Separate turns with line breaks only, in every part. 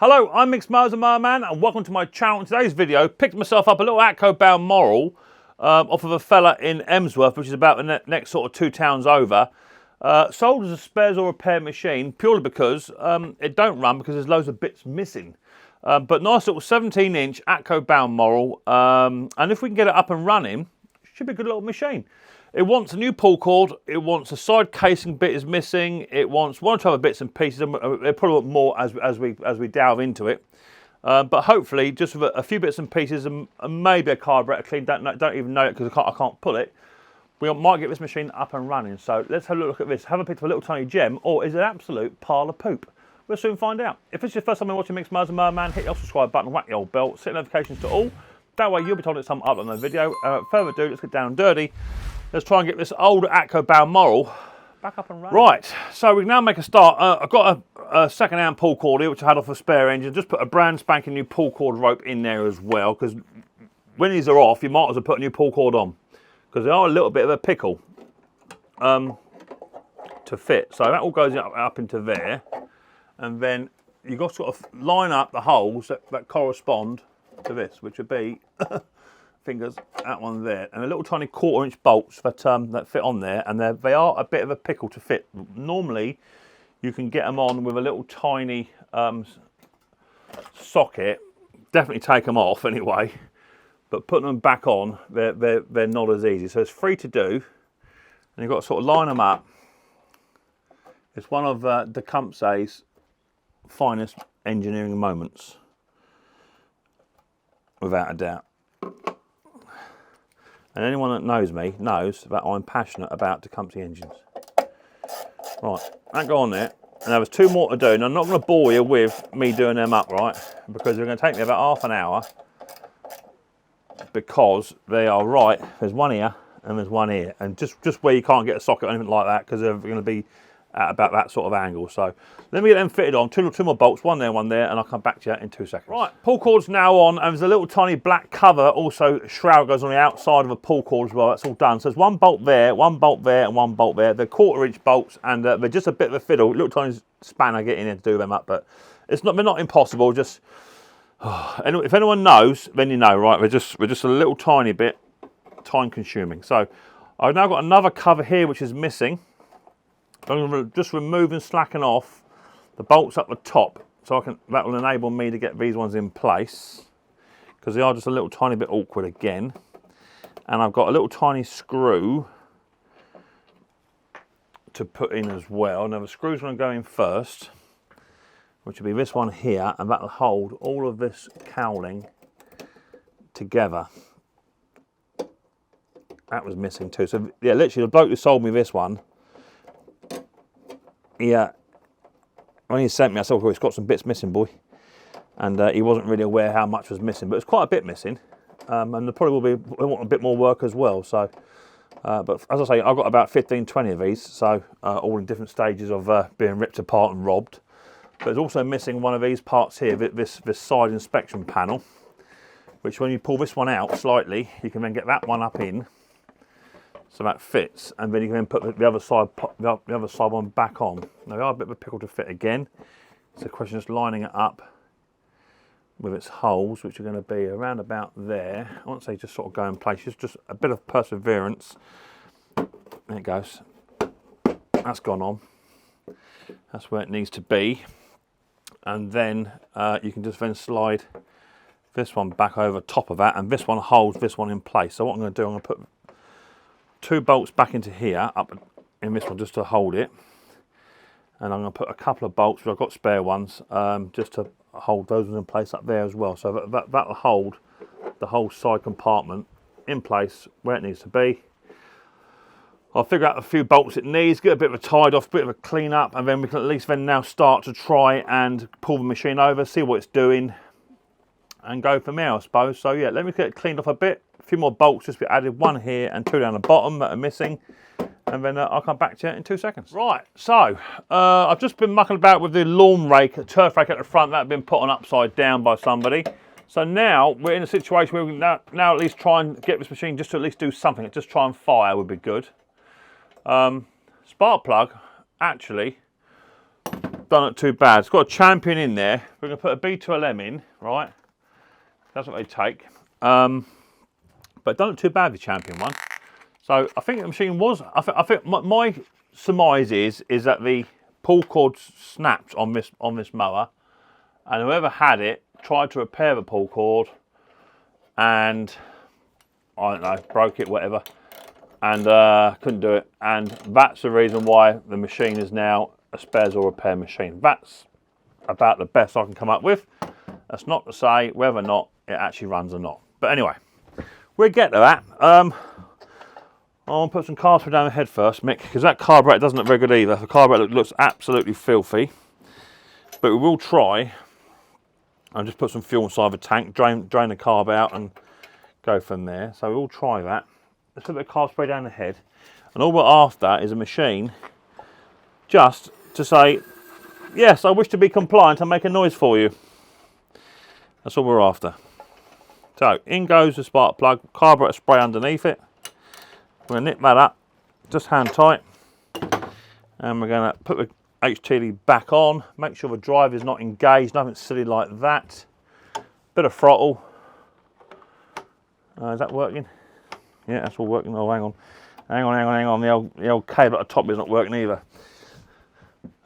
Hello, I'm Micks Mowers, man, and welcome to my channel. In today's video, picked myself up a little Atco Balmoral off of a fella in Emsworth, which is about the next sort of 2 towns over. Sold as a spares or repair machine purely because it don't run because there's loads of bits missing. But nice little 17-inch Atco Balmoral, and if we can get it up and running, it should be a good little machine. It wants a new pull cord, it wants a side casing bit is missing, it wants one or two other bits and pieces, and it probably want more as we delve into it. But hopefully, just with a few bits and pieces and maybe a carburetor clean, don't even know it because I can't pull it, we might get this machine up and running. So let's have a look at this. Have a picked up a little tiny gem, or is it an absolute pile of poop? We'll soon find out. If it's your first time watching Micks Mowers, man, hit the subscribe button, whack the old bell, set notifications to all. That way you'll be told it's some upload a video. Further ado, let's get down and dirty. Let's try and get this old Atco Balmoral back up and running. Right, so we can now make a start. I've got a second-hand pull cord here, which I had off a spare engine. Just put a brand spanking new pull cord rope in there as well, because when these are off, you might as well put a new pull cord on, because they are a little bit of a pickle to fit. So that all goes up into there, and then you've got to sort of line up the holes that correspond to this, which would be fingers, that one there, and a little tiny 1/4-inch bolts that fit on there, and they are a bit of a pickle to fit. Normally you can get them on with a little tiny socket, definitely take them off anyway, but putting them back on, they're not as easy. So it's free to do, and you've got to sort of line them up. It's one of Tecumseh's finest engineering moments, without a doubt. And anyone that knows me knows that I'm passionate about Tecumseh engines. Right, that go on there. And there was 2 more to do, and I'm not going to bore you with me doing them up, right? Because they're going to take me about half an hour. Because they are right. There's one here and there's one here. And just where you can't get a socket or anything like that, because they're going to be at about that sort of angle. So let me get them fitted on. Two more bolts, one there, and I'll come back to you in 2 seconds. Right, pull cord's now on, and there's a little tiny black cover, also shroud goes on the outside of a pull cord as well. That's all done. So there's 1 bolt there, 1 bolt there, and 1 bolt there. They're 1/4-inch bolts, and they're just a bit of a fiddle. Little tiny spanner getting in to do them up, but they're not impossible. Just and if anyone knows, then you know, right? We're just a little tiny bit time consuming. So I've now got another cover here which is missing. I'm going to just remove and slacken off the bolts up the top, so that will enable me to get these ones in place, because they are just a little tiny bit awkward again. And I've got a little tiny screw to put in as well. Now the screw's going to go in first, which will be this one here, and that will hold all of this cowling together. That was missing too. So yeah, literally the bloke who sold me this one, yeah, when he sent me, I said, oh, it's got some bits missing, boy. And he wasn't really aware how much was missing, but it's quite a bit missing. And there probably will want a bit more work as well. So, but as I say, I've got about 15, 20 of these, so all in different stages of being ripped apart and robbed. But there's also missing one of these parts here, this side inspection panel, which when you pull this one out slightly, you can then get that one up in, so that fits, and then you can then put the other side one back on. Now they are a bit of a pickle to fit again. It's a question of just lining it up with its holes, which are going to be around about there. I won't say just sort of go in place, just a bit of perseverance. There it goes. That's gone on. That's where it needs to be. And then you can just then slide this one back over top of that, and this one holds this one in place. So what I'm going to do, I'm going to put 2 bolts back into here, up in this one, just to hold it. And I'm going to put a couple of bolts, which I've got spare ones, just to hold those in place up there as well. So that'll hold the whole side compartment in place where it needs to be. I'll figure out a few bolts it needs, get a bit of a tied off, bit of a clean up, and then we can at least then now start to try and pull the machine over, see what it's doing, and go from there, I suppose. So yeah, let me get it cleaned off a bit. A few more bolts just be added, 1 here and 2 down the bottom that are missing, and then I'll come back to you in 2 seconds. Right, so I've just been mucking about with the lawn rake, a turf rake at the front that had been put on upside down by somebody. So now we're in a situation where we can now at least try and get this machine just to at least do something. Just try and fire would be good. Spark plug actually done it too bad. It's got a champion in there. We're going to put a B2LM in, right? That's what they take. But done it too bad, the champion one. So I think the machine was, I think my surmise is that the pull cord snapped on this mower, and whoever had it tried to repair the pull cord and, I don't know, broke it, whatever, and couldn't do it. And that's the reason why the machine is now a spares or repair machine. That's about the best I can come up with. That's not to say whether or not it actually runs or not. But anyway, we'll get to that. I'll put some carb spray down the head first, Mick, because that carburetor doesn't look very good either. The carburetor looks absolutely filthy. But we will try and just put some fuel inside the tank, drain the carb out and go from there. So we'll try that. Let's put a bit of carb spray down the head. And all we're after is a machine just to say, yes, I wish to be compliant and make a noise for you. That's all we're after. So in goes the spark plug, carburetor spray underneath it. We're going to nip that up, just hand tight, and we're going to put the HTD back on, make sure the drive is not engaged, nothing silly like that. Bit of throttle. Is that working? Yeah, that's all working. Oh, hang on. The old cable at the top is not working either.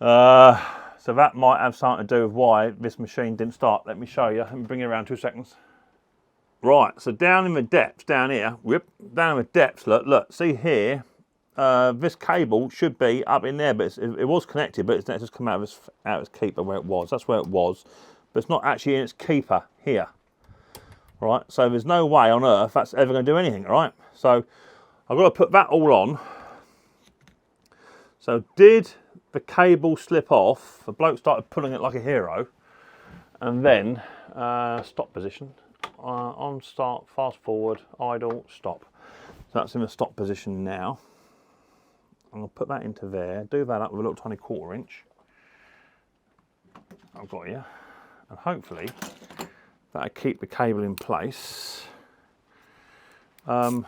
So that might have something to do with why this machine didn't start. Let me show you. Let me bring it around 2 seconds. Right, so down in the depths, down here, down in the depths, look, see here, this cable should be up in there, but it was connected, but it's just come out of its keeper where it was. That's where it was, but it's not actually in its keeper here. Right, so there's no way on earth that's ever going to do anything, right? So I've got to put that all on. So did the cable slip off? The bloke started pulling it like a hero, and then stop position. On start, fast forward, idle, stop. So that's in the stop position now. I'm going to put that into there, do that up with a little tiny 1/4 inch. I've got here, and hopefully that'll keep the cable in place. And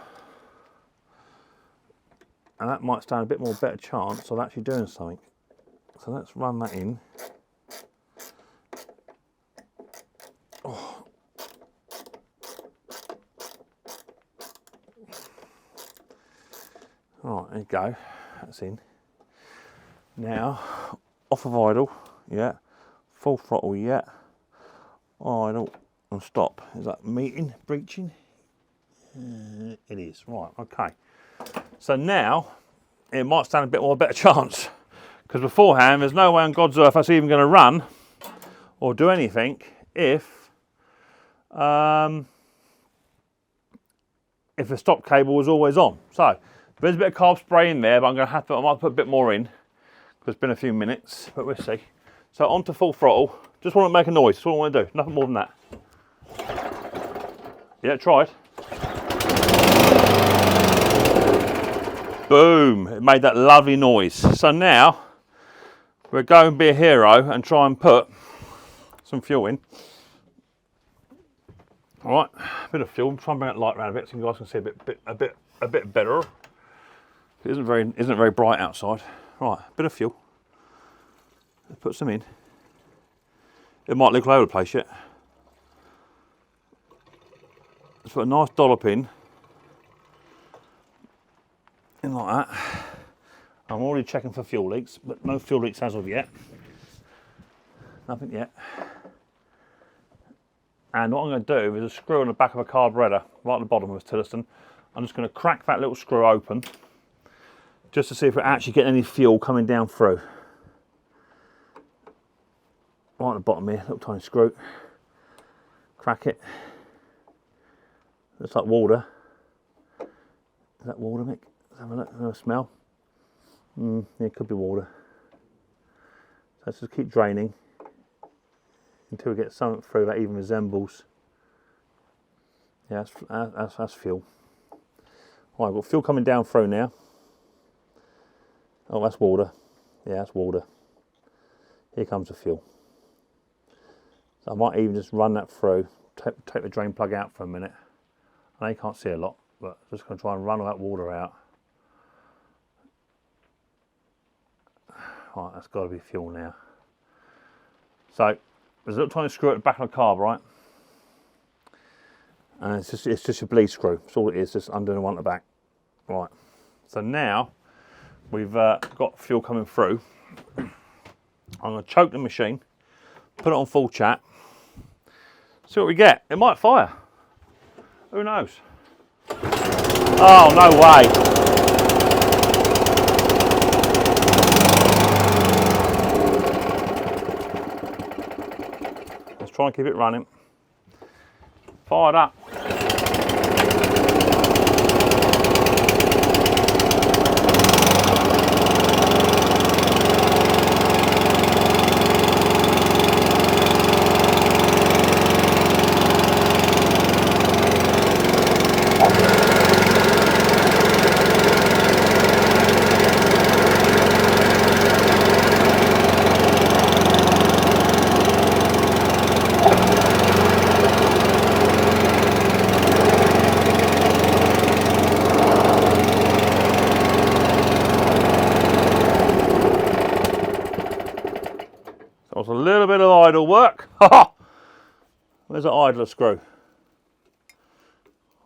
that might stand a bit more better chance of actually doing something. So let's run that in. Oh. Right, there you go, that's in. Now, off of idle, yeah. Full throttle, yeah. Idle and stop. Is that meeting, breaching? It is, right, okay. So now, it might stand a bit more better chance. Because beforehand, there's no way on God's earth that's even going to run or do anything if the stop cable was always on. So, there's a bit of carb spray in there, but I might put a bit more in because it's been a few minutes, but we'll see. So onto full throttle. Just want to make a noise. That's all I want to do. Nothing more than that. Yeah, tried. Boom! It made that lovely noise. So now we're going to be a hero and try and put some fuel in. All right, a bit of fuel. Try and bring that light around a bit so you guys can see a bit better. It isn't very bright outside. Right, a bit of fuel. Let's put some in. It might look all over the place yet. Let's put a nice dollop in like that. I'm already checking for fuel leaks, but no fuel leaks as of yet. Nothing yet. And what I'm going to do is a screw on the back of a carburetor, right at the bottom of this Tillerson. I'm just going to crack that little screw open, just to see if we're actually getting any fuel coming down through. Right at the bottom here, little tiny screw. Crack it. Looks like water. Is that water, Mick? Let's have a look, have a smell. Yeah, it could be water. So let's just keep draining until we get something through that even resembles. Yeah, that's fuel. Right, I've got fuel coming down through now. Oh, that's water. Yeah, that's water. Here comes the fuel. So I might even just run that through, take the drain plug out for a minute. I know you can't see a lot, but I'm just going to try and run all that water out. Right, that's got to be fuel now. So there's a little tiny screw at the back of the carb, right? And it's just your bleed screw. That's all it is, just under the one at the back. Right. So now we've got fuel coming through. I'm going to choke the machine, put it on full chat, see what we get. It might fire. Who knows? Oh, no way. Let's try and keep it running. Fired up. So it's a little bit of idle work. Where's the idler screw?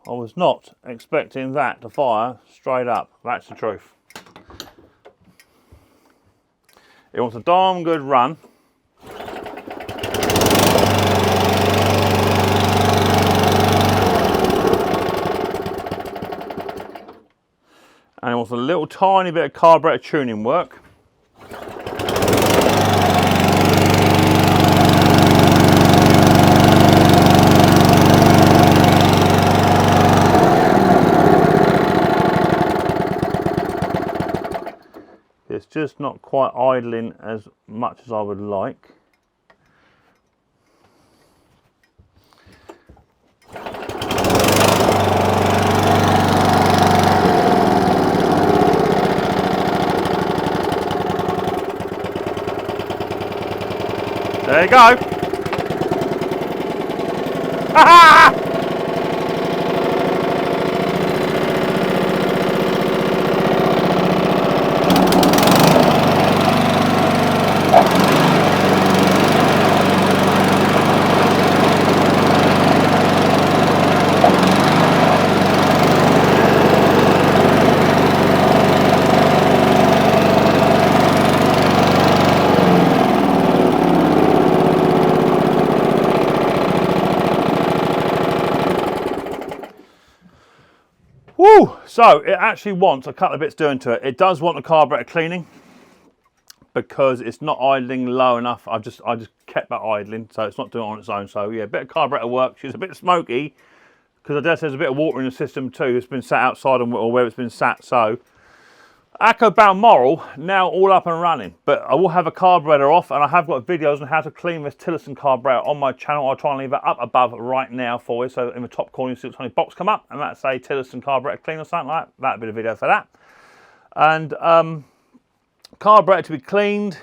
I was not expecting that to fire straight up. That's the truth. It wants a darn good run. And it wants a little tiny bit of carburetor tuning work. It's just not quite idling as much as I would like. There you go. Ha ha! Woo! So it actually wants a couple of bits doing to it. It does want the carburetor cleaning because it's not idling low enough. I just kept that idling, so it's not doing it on its own. So yeah, a bit of carburetor work. She's a bit smoky because I guess there's a bit of water in the system too. It's been sat outside or where it's been sat. So Atco Balmoral now all up and running, but I will have a carburetor off, and I have got videos on how to clean this Tillotson carburetor on my channel. I'll try and leave it up above right now for you, so in the top corner you see a tiny box come up, and that's a Tillotson carburetor clean or something like that. That'd be the video for that. And carburetor to be cleaned,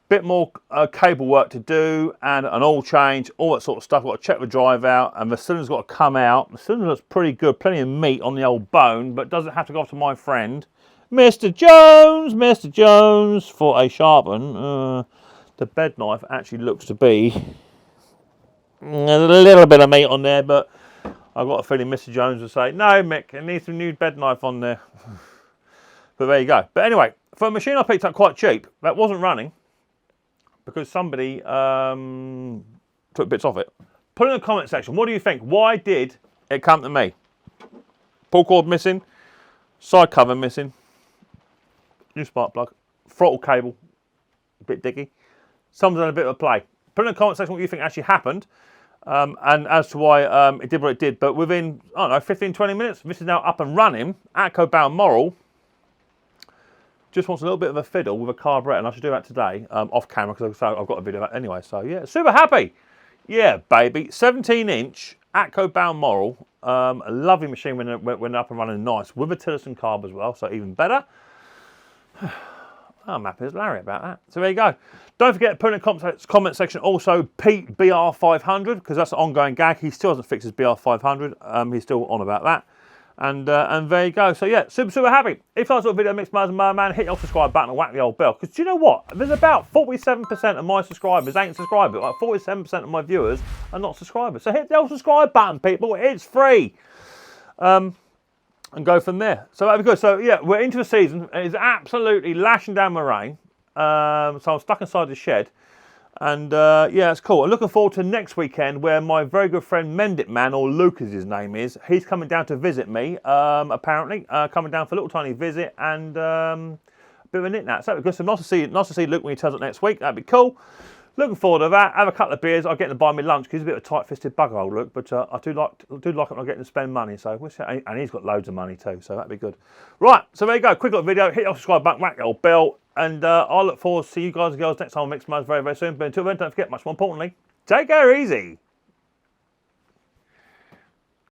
bit more cable work to do, and an oil change, all that sort of stuff. I've got to check the drive out, and the cylinder's got to come out. The cylinder looks pretty good, plenty of meat on the old bone, but doesn't have to go off to my friend, Mr. Jones, for a sharpen. The bed knife actually looks to be a little bit of meat on there, but I've got a feeling Mr. Jones will say, no, Mick, it needs some new bed knife on there. But there you go. But anyway, for a machine I picked up quite cheap, that wasn't running, because somebody took bits off it. Put in the comment section, what do you think? Why did it come to me? Pull cord missing, side cover missing, new spark plug, throttle cable, a bit diggy. Someone's done a bit of a play. Put in the comment section what you think actually happened, and as to why it did what it did. But within, I don't know, 15, 20 minutes, this is now up and running. Atco Balmoral just wants a little bit of a fiddle with a carburetor, and I should do that today off camera because I've got a video of that anyway. So yeah, super happy. Yeah, baby. 17-inch Atco Balmoral. A lovely machine when they're up and running nice, with a Tillotson carb as well, so even better. I'm happy as Larry about that. So there you go. Don't forget to put in the comment section also Pete BR500, because that's an ongoing gag. He still hasn't fixed his BR500. He's still on about that. And there you go. So yeah, super happy. If you like the video, Micks Mowers and Mower Man, hit your subscribe button and whack the old bell. Because do you know what? There's about 47% of my subscribers ain't subscribers. Like 47% of my viewers are not subscribers. So hit the old subscribe button, people. It's free. And go from there. So that'd be good. So yeah, we're into the season. It's absolutely lashing down with rain. So I'm stuck inside the shed. And yeah, it's cool. I'm looking forward to next weekend where my very good friend Mendit Man, or Luke as his name is, he's coming down to visit me, apparently. Coming down for a little tiny visit and a bit of a knick-knack. So that'd be good. So nice to see Luke when he turns up next week. That'd be cool. Looking forward to that. Have a couple of beers. I'll get him to buy me lunch because he's a bit of a tight-fisted bugger, old Luke. But I do like it when I get him to spend money. So we'll see. And he's got loads of money too. So that'd be good. Right. So there you go. Quick little video. Hit the subscribe button, whack the old bell. And I'll look forward to see you guys and girls next time on Micks Mowers very soon. But until then, don't forget, much more importantly, take care easy.